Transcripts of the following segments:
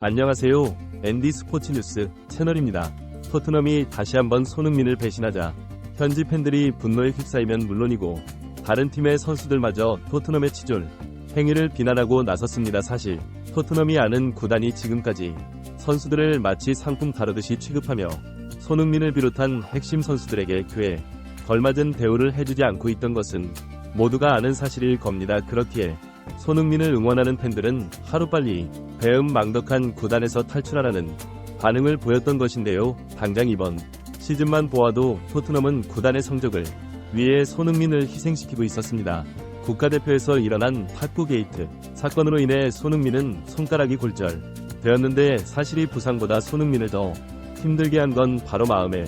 안녕하세요. 앤디 스포츠 뉴스 채널입니다. 토트넘이 다시 한번 손흥민을 배신하자 현지 팬들이 분노에 휩싸이면 물론이고 다른 팀의 선수들마저 토트넘의 치졸 행위를 비난하고 나섰습니다. 사실 토트넘이 아는 구단이 지금까지 선수들을 마치 상품 다루듯이 취급하며 손흥민을 비롯한 핵심 선수들에게 그에 걸맞은 대우를 해주지 않고 있던 것은 모두가 아는 사실일 겁니다. 그렇기에 손흥민을 응원하는 팬들은 하루빨리 배은망덕한 구단에서 탈출하라는 반응을 보였던 것인데요. 당장 이번 시즌만 보아도 토트넘은 구단의 성적을 위해 손흥민을 희생시키고 있었습니다. 국가대표에서 일어난 탁구 게이트 사건으로 인해 손흥민은 손가락이 골절 되었는데 사실 이 부상보다 손흥민을 더 힘들게 한 건 바로 마음의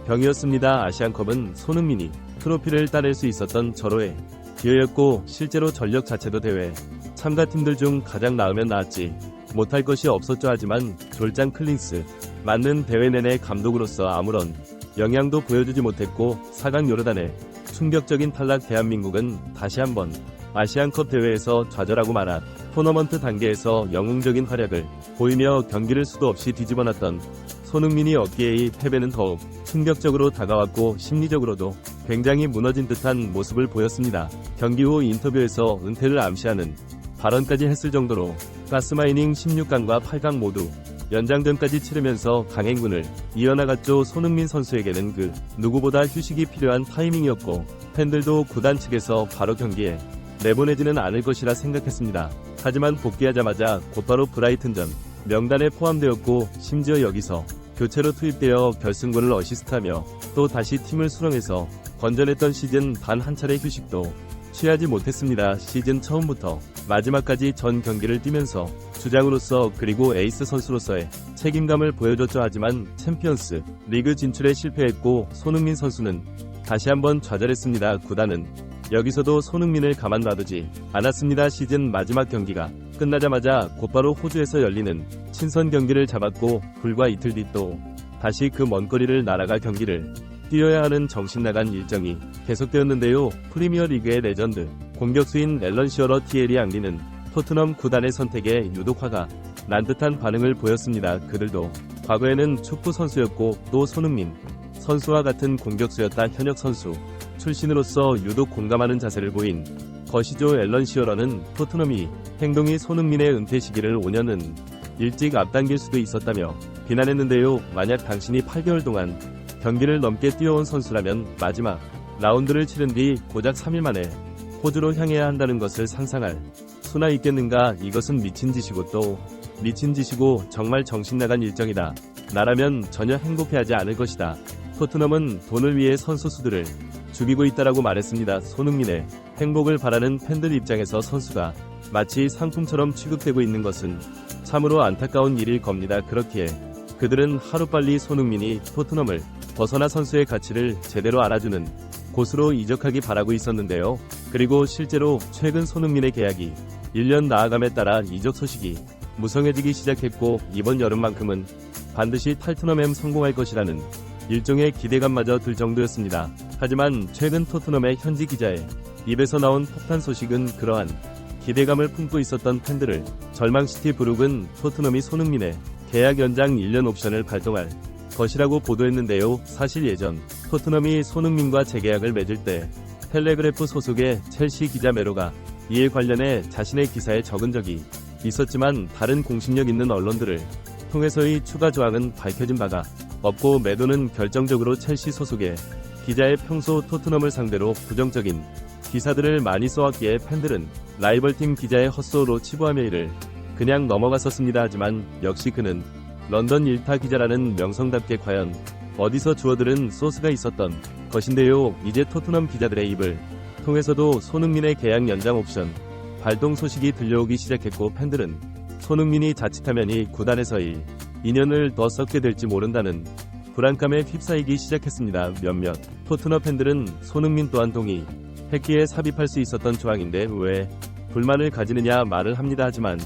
병이었습니다. 아시안컵은 손흥민이 트로피를 따낼 수 있었던 절호의 기회였고 실제로 전력 자체도 대회 참가팀들 중 가장 나으면 나았지 못할 것이 없었죠. 하지만 졸장 클린스 맞는 대회 내내 감독으로서 아무런 영향도 보여주지 못했고 4강 요르단의 충격적인 탈락. 대한민국은 다시 한번 아시안컵 대회에서 좌절하고 말아 토너먼트 단계에서 영웅적인 활약을 보이며 경기를 수도 없이 뒤집어놨던 손흥민이 얻기에 이 패배는 더욱 충격적으로 다가왔고 심리적으로도 굉장히 무너진 듯한 모습을 보였습니다. 경기 후 인터뷰에서 은퇴를 암시하는 발언까지 했을 정도로 가스마이닝 16강과 8강 모두 연장전까지 치르면서 강행군을 이어나갔죠. 손흥민 선수에게는 그 누구보다 휴식이 필요한 타이밍이었고 팬들도 구단 측에서 바로 경기에 내보내지는 않을 것이라 생각했습니다. 하지만 복귀하자마자 곧바로 브라이튼전 명단에 포함되었고 심지어 여기서 교체로 투입되어 결승골을 어시스트하며 또 다시 팀을 수렁해서 건전했던 시즌 단 한 차례 휴식도 취하지 못했습니다. 시즌 처음부터 마지막까지 전 경기를 뛰면서 주장으로서 그리고 에이스 선수로서의 책임감을 보여줬죠. 하지만 챔피언스 리그 진출에 실패했고 손흥민 선수는 다시 한번 좌절했습니다. 구단은 여기서도 손흥민을 가만 놔두지 않았습니다. 시즌 마지막 경기가 끝나자마자 곧바로 호주에서 열리는 친선 경기를 잡았고 불과 이틀 뒤 또 다시 그 먼 거리를 날아갈 경기를 뛰어야 하는 정신나간 일정이 계속되었는데요. 프리미어리그의 레전드 공격수인 앨런 시어러 티에리 앙리는 토트넘 구단의 선택에 유독 화가 난 듯한 반응을 보였습니다. 그들도 과거에는 축구 선수였고 또 손흥민 선수와 같은 공격수였다. 현역 선수 출신으로서 유독 공감하는 자세를 보인 것이죠. 앨런 시어러는 토트넘이 행동이 손흥민의 은퇴 시기를 5년은 일찍 앞당길 수도 있었다며 비난했는데요. 만약 당신이 8개월 동안 경기를 넘게 뛰어온 선수라면 마지막 라운드를 치른 뒤 고작 3일 만에 호주로 향해야 한다는 것을 상상할 수나 있겠는가. 이것은 미친 짓이고 또 미친 짓이고 정말 정신나간 일정이다. 나라면 전혀 행복해하지 않을 것이다. 토트넘은 돈을 위해 선수 수들을 죽이고 있다라고 말했습니다. 손흥민의 행복을 바라는 팬들 입장에서 선수가 마치 상품처럼 취급되고 있는 것은 참으로 안타까운 일일 겁니다. 그렇기에 그들은 하루빨리 손흥민이 토트넘을 벗어나 선수의 가치를 제대로 알아주는 곳으로 이적하기 바라고 있었는데요. 그리고 실제로 최근 손흥민의 계약이 1년 나아감에 따라 이적 소식이 무성해지기 시작했고 이번 여름만큼은 반드시 탈트넘에 성공할 것이라는 일종의 기대감마저 들 정도였습니다. 하지만 최근 토트넘의 현지 기자의 입에서 나온 폭탄 소식은 그러한 기대감을 품고 있었던 팬들을 절망시키 브룩은 토트넘이 손흥민의 계약 연장 1년 옵션을 발동할 것이라고 보도했는데요. 사실 예전 토트넘이 손흥민과 재계약을 맺을 때 텔레그래프 소속의 첼시 기자 메로가 이에 관련해 자신의 기사에 적은 적이 있었지만 다른 공신력 있는 언론들을 통해서의 추가 조항은 밝혀진 바가 없고 메도는 결정적으로 첼시 소속의 기자의 평소 토트넘을 상대로 부정적인 기사들을 많이 써왔기에 팬들은 라이벌팀 기자의 헛소로 치부하며 이를 그냥 넘어갔었습니다. 하지만 역시 그는 런던 일타 기자라는 명성답게 과연 어디서 주워들은 소스가 있었던 것인데요. 이제 토트넘 기자들의 입을 통해서도 손흥민의 계약 연장 옵션 발동 소식이 들려오기 시작했고 팬들은 손흥민이 자칫하면 이 구단에서의 인연을 더 썩게 될지 모른다는 불안감에 휩싸이기 시작했습니다. 몇몇 토트넘 팬들은 손흥민 또한 동의했기에 삽입할 수 있었던 조항인데 왜 불만을 가지느냐 말을 합니다. 하지만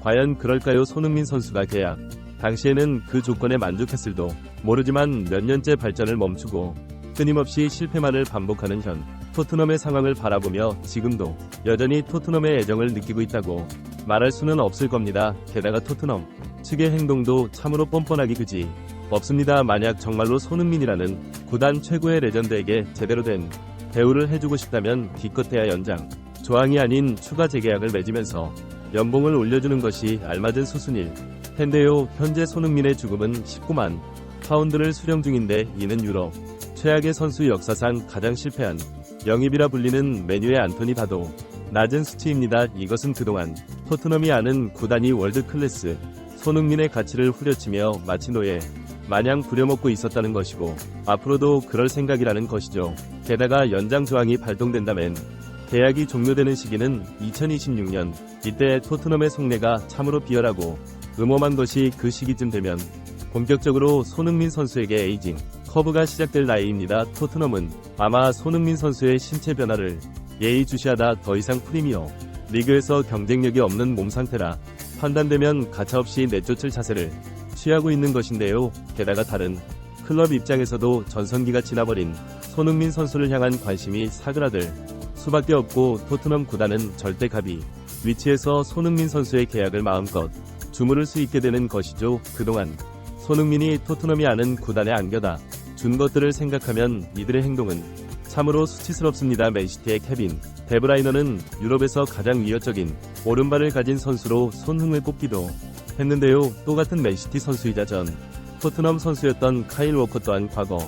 과연 그럴까요? 손흥민 선수가 계약 당시에는 그 조건에 만족했을도 모르지만 몇 년째 발전을 멈추고 끊임없이 실패만을 반복하는 현 토트넘의 상황을 바라보며 지금도 여전히 토트넘의 애정을 느끼고 있다고 말할 수는 없을 겁니다. 게다가 토트넘 측의 행동도 참으로 뻔뻔하기 그지 없습니다. 만약 정말로 손흥민이라는 구단 최고의 레전드에게 제대로 된 대우를 해주고 싶다면 기껏해야 연장 조항이 아닌 추가 재계약을 맺으면서 연봉을 올려주는 것이 알맞은 수순일 텐데요. 현재 손흥민의 주급은 19만 파운드를 수령 중인데 이는 유럽 최악의 선수 역사상 가장 실패한 영입이라 불리는 메뉴의 안토니 봐도 낮은 수치입니다. 이것은 그동안 토트넘이 아는 구단이 월드클래스 손흥민의 가치를 후려치며 마치 노예 마냥 부려먹고 있었다는 것이고 앞으로도 그럴 생각이라는 것이죠. 게다가 연장 조항이 발동된다면 계약이 종료되는 시기는 2026년 이때 토트넘의 속내가 참으로 비열하고 음험한 것이 그 시기쯤 되면 본격적으로 손흥민 선수에게 에이징 커브가 시작될 나이입니다. 토트넘은 아마 손흥민 선수의 신체 변화를 예의주시하다 더 이상 프리미어 리그에서 경쟁력이 없는 몸 상태라 판단되면 가차없이 내쫓을 자세를 취하고 있는 것인데요. 게다가 다른 클럽 입장에서도 전성기가 지나버린 손흥민 선수를 향한 관심이 사그라들 수밖에 없고 토트넘 구단은 절대 갑이 위치에서 손흥민 선수의 계약을 마음껏 주무를 수 있게 되는 것이죠. 그동안 손흥민이 토트넘이 아는 구단에 안겨다 준 것들을 생각하면 이들의 행동은 참으로 수치스럽습니다. 맨시티의 케빈 데브라이너는 유럽에서 가장 위협적인 오른발을 가진 선수로 손흥을 꼽기도 했는데요. 또 같은 맨시티 선수이자 전 토트넘 선수였던 카일 워커 또한 과거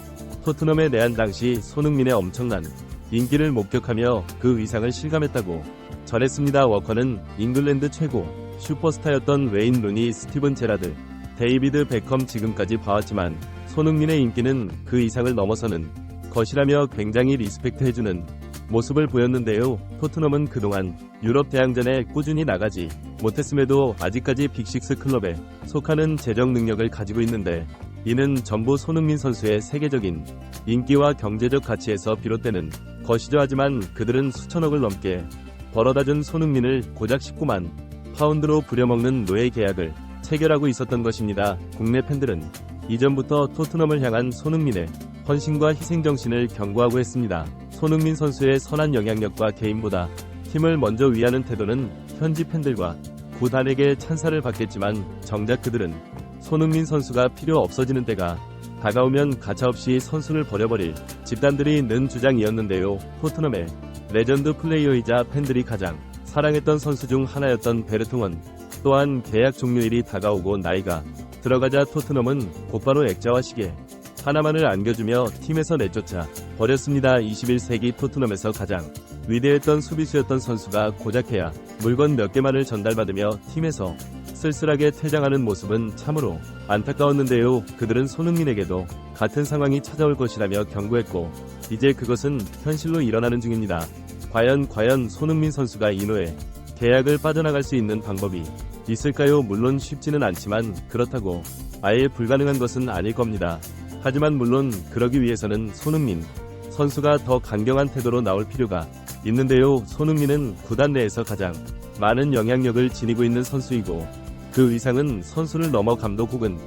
토트넘에 내한 당시 손흥민의 엄청난 인기를 목격하며 그 위상을 실감했다고 전했습니다. 워커는 잉글랜드 최고 슈퍼스타였던 웨인 루니, 스티븐 제라드, 데이비드 베컴 지금까지 봐왔지만 손흥민의 인기는 그 이상을 넘어서는 것이라며 굉장히 리스펙트해주는 모습을 보였는데요. 토트넘은 그동안 유럽 대항전에 꾸준히 나가지 못했음에도 아직까지 빅식스 클럽에 속하는 재정 능력을 가지고 있는데 이는 전부 손흥민 선수의 세계적인 인기와 경제적 가치에서 비롯되는 것이죠. 하지만 그들은 수천억을 넘게 벌어다준 손흥민을 고작 19만 파운드로 부려먹는 노예 계약을 체결하고 있었던 것입니다. 국내 팬들은 이전부터 토트넘을 향한 손흥민의 헌신과 희생정신을 경고하고 했습니다. 손흥민 선수의 선한 영향력과 개인보다 팀을 먼저 위하는 태도는 현지 팬들과 구단에게 찬사를 받겠지만 정작 그들은 손흥민 선수가 필요 없어지는 때가 다가오면 가차없이 선수를 버려버릴 집단들이 는 주장이었는데요. 토트넘의 레전드 플레이어이자 팬들이 가장 사랑했던 선수 중 하나였던 베르통은 또한 계약 종료일이 다가오고 나이가 들어가자 토트넘은 곧바로 액자와 시계 하나만을 안겨주며 팀에서 내쫓아 버렸습니다. 21세기 토트넘에서 가장 위대했던 수비수였던 선수가 고작해야 물건 몇 개만을 전달받으며 팀에서 쓸쓸하게 퇴장하는 모습은 참으로 안타까웠는데요. 그들은 손흥민에게도 같은 상황이 찾아올 것이라며 경고했고 이제 그것은 현실로 일어나는 중입니다. 과연 손흥민 선수가 이노에 계약을 빠져나갈 수 있는 방법이 있을까요? 물론 쉽지는 않지만 그렇다고 아예 불가능한 것은 아닐 겁니다. 하지만 물론 그러기 위해서는 손흥민 선수가 더 강경한 태도로 나올 필요가 있는데요. 손흥민은 구단 내에서 가장 많은 영향력을 지니고 있는 선수이고 그 위상은 선수를 넘어 감독 혹은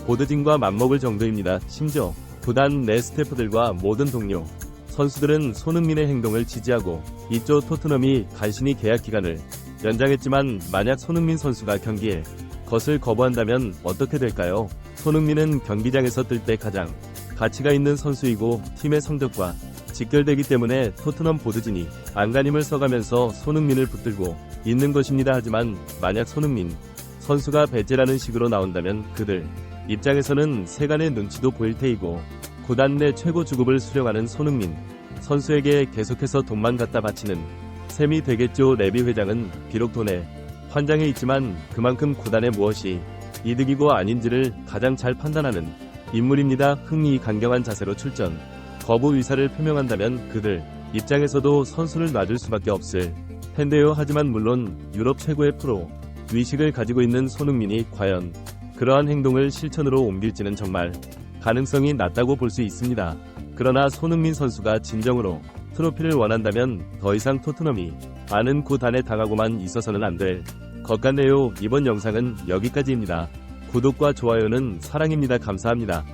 보드진과 맞먹을 정도입니다. 심지어 구단 내 스태프들과 모든 동료 선수들은 손흥민의 행동을 지지하고 있죠. 토트넘이 간신히 계약 기간을 연장했지만 만약 손흥민 선수가 경기에 것을 거부한다면 어떻게 될까요? 손흥민은 경기장에서 뜰 때 가장 가치가 있는 선수이고 팀의 성적과 직결되기 때문에 토트넘 보드진이 안간힘을 써가면서 손흥민을 붙들고 있는 것입니다. 하지만 만약 손흥민 선수가 배째라는 식으로 나온다면 그들 입장에서는 세간의 눈치도 보일 테이고 구단 내 최고 주급을 수령하는 손흥민 선수에게 계속해서 돈만 갖다 바치는 셈이 되겠죠. 레비 회장은 비록 돈에 환장해 있지만 그만큼 구단에 무엇이 이득이고 아닌지를 가장 잘 판단하는 인물입니다. 흥미 강경한 자세로 출전 거부 의사를 표명한다면 그들 입장에서도 선수를 놔줄 수밖에 없을 텐데요. 하지만 물론 유럽 최고의 프로 위식을 가지고 있는 손흥민이 과연 그러한 행동을 실천으로 옮길지는 정말 가능성이 낮다고 볼 수 있습니다. 그러나 손흥민 선수가 진정으로 트로피를 원한다면 더 이상 토트넘이 아는 구단에 당하고만 있어서는 안 될 것 같네요. 이번 영상은 여기까지입니다. 구독과 좋아요는 사랑입니다. 감사합니다.